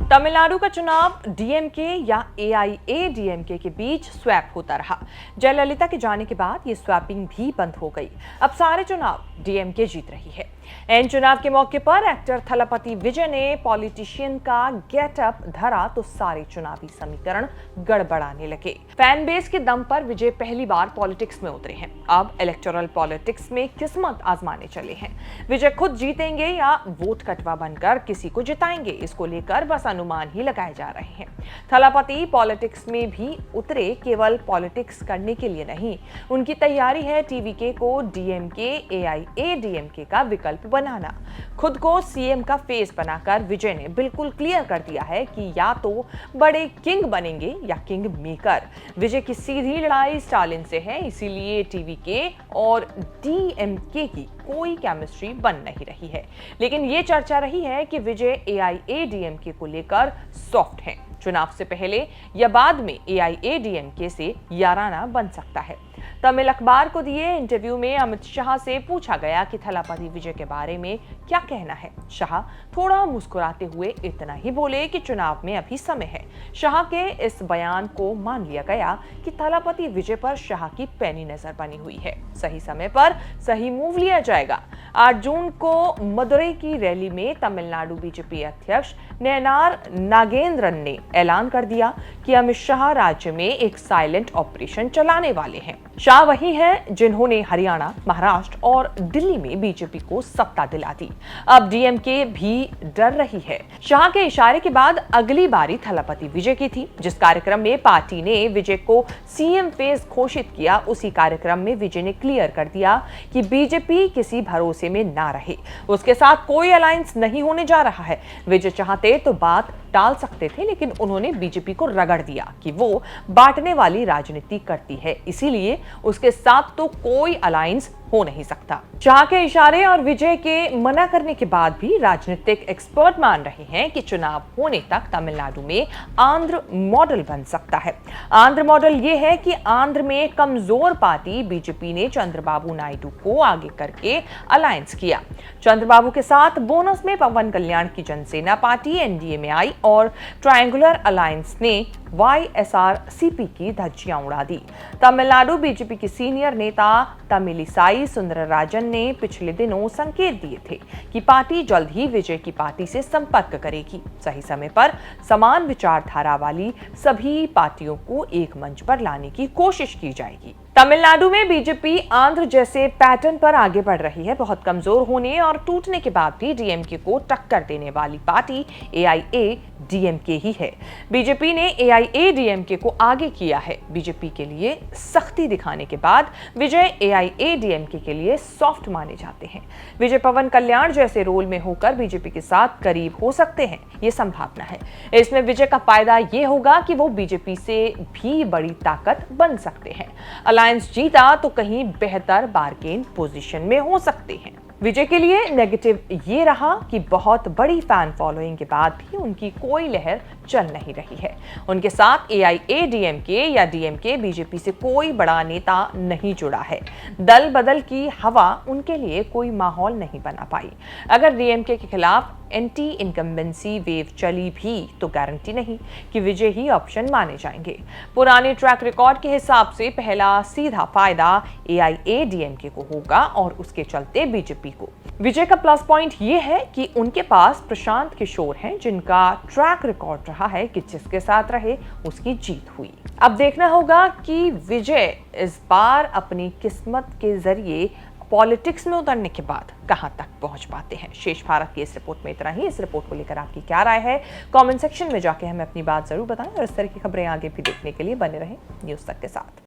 तमिलनाडु का चुनाव डीएमके या एआईएडीएमके के बीच स्वैप होता रहा। जयललिता के जाने के बाद ये स्वैपिंग भी बंद हो गई। अब सारे चुनाव डीएमके जीत रही है। इन चुनाव के मौके पर एक्टर थलपति विजय ने पॉलिटिशियन का गेटअप धरा तो सारे चुनावी समीकरण गड़बड़ाने लगे। फैन बेस के दम पर विजय पहली बार पॉलिटिक्स में उतरे हैं। अब इलेक्टोरल पॉलिटिक्स में किस्मत आजमाने चले हैं। विजय खुद जीतेंगे या वोट कटवा बनकर किसी को जिताएंगे, इसको लेकर बस अनुमान ही लगाए जा रहे हैं। थलपति पॉलिटिक्स में भी उतरे केवल पॉलिटिक्स करने के लिए नहीं, उनकी तैयारी है टीवीके को डीएमके एआईएडीएमके का विकल्प बनाना। खुद को सीएम का फेस बनाकर विजय ने बिल्कुल क्लियर कर दिया है कि या तो बड़े किंग बनेंगे या किंग मेकर। विजय की सीधी लड़ाई स्टालिन से है, इसीलिए टीवीके और डीएमके की कोई केमिस्ट्री बन नहीं रही है। लेकिन ये चर्चा रही है कि विजय एआईएडीएमके को लेकर सॉफ्ट हैं। चुनाव से पहले या बाद में एआईएडीएमके से याराना बन सकता है। तमिल अखबार को दिए इंटरव्यू में अमित शाह से पूछा गया कि थलपति विजय के बारे में क्या कहना है। शाह थोड़ा मुस्कुराते हुए इतना ही बोले कि चुनाव में अभी समय है। शाह के इस बयान को मान लिया गया कि थलपति विजय पर शाह की पैनी नजर बनी हुई है। सही समय पर सही मूव लिया जाएगा। 8 जून को मदुरई की रैली में तमिलनाडु बीजेपी अध्यक्ष नयनार नागेंद्रन ने ऐलान कर दिया कि अमित शाह राज्य में एक साइलेंट ऑपरेशन चलाने वाले हैं। शाह वही हैं जिन्होंने हरियाणा, महाराष्ट्र और दिल्ली में बीजेपी को सत्ता दिला दी। अब डीएमके भी डर रही है। शाह के इशारे के बाद अगली बारी थलपति विजय की थी। जिस कार्यक्रम में पार्टी ने विजय को सीएम फेस घोषित किया, उसी कार्यक्रम में विजय ने क्लियर कर दिया कि बीजेपी किसी भरोसे में ना रहे, उसके साथ कोई अलायंस नहीं होने जा रहा है। विजय चाहते तो बात टाल सकते थे, लेकिन उन्होंने बीजेपी को रगड़ दिया कि वो बांटने वाली राजनीति करती है, इसीलिए उसके साथ तो कोई अलायंस हो नहीं सकता। शाह के इशारे और विजय के मना करने के बाद भी राजनीतिक एक्सपर्ट मान रहे हैं कि चुनाव होने तक तमिलनाडु में आंध्र मॉडल बन सकता है। आंध्र मॉडल ये है कि आंध्र में कमजोर पार्टी बीजेपी ने चंद्रबाबू नायडू को आगे करके अलायंस किया। चंद्रबाबू के साथ बोनस में पवन कल्याण की जनसेना पार्टी एनडीए में आई और ट्रायंगुलर अलायंस ने वाईएसआरसीपी की धज्जियां उड़ा दी। तमिलनाडु बीजेपी की सीनियर नेता तमिलिसाई सुंदरराजन ने पिछले दिनों संकेत दिए थे कि पार्टी जल्द ही विजय की पार्टी से संपर्क करेगी। सही समय पर समान विचारधारा वाली सभी पार्टियों को एक मंच पर लाने की कोशिश की जाएगी। तमिलनाडु में बीजेपी आंध्र जैसे पैटर्न पर आगे बढ़ रही है। बहुत कमजोर होने और टूटने के बाद भी डीएमके को टक्कर देने वाली पार्टी एआईएडीएमके ही है। बीजेपी ने एआईएडीएमके को आगे किया है। बीजेपी के लिए सख्ती दिखाने के बाद विजय एआईएडीएमके के लिए सॉफ्ट माने जाते हैं। विजय पवन कल्याण जैसे रोल में होकर बीजेपी के साथ करीब हो सकते हैं, ये संभावना है। इसमें विजय का फायदा ये होगा कि वो बीजेपी से भी बड़ी ताकत बन सकते हैं। अलायंस जीता तो कहीं बेहतर बार्गेन पोजीशन में हो सकते हैं। विजय के लिए नेगेटिव ये रहा कि बहुत बड़ी फैन फॉलोइंग के बाद भी उनकी कोई लहर चल नहीं रही है। उनके साथ एआईएडीएमके या डीएमके बीजेपी से कोई बड़ा नेता नहीं जुड़ा है। दल बदल की हवा उनके लिए कोई माहौल नहीं बना पाई। अगर डीएमके के खिलाफ एंटी इनकम्बेंसी वेव चली भी तो गारंटी नहीं कि विजय ही ऑप्शन माने जाएंगे। पुराने ट्रैक रिकॉर्ड के हिसाब से पहला सीधा फायदा एआईएडीएमके को होगा और उसके चलते बीजेपी को। विजय का प्लस पॉइंट ये है कि उनके पास प्रशांत किशोर हैं, जिनका ट्रैक रिकॉर्ड रहा है कि जिसके साथ रहे उसकी जीत हुई। अब देखना होगा कि विजय इस बार अपनी किस्मत के जरिए पॉलिटिक्स में उतरने के बाद कहां तक पहुंच पाते हैं। शेष भारत की इस रिपोर्ट में इतना ही। इस रिपोर्ट को लेकर आपकी क्या राय है, कमेंट सेक्शन में जाके हमें अपनी बात जरूर बताएं और इस तरह की खबरें आगे भी देखने के लिए बने रहें न्यूज़ तक के साथ।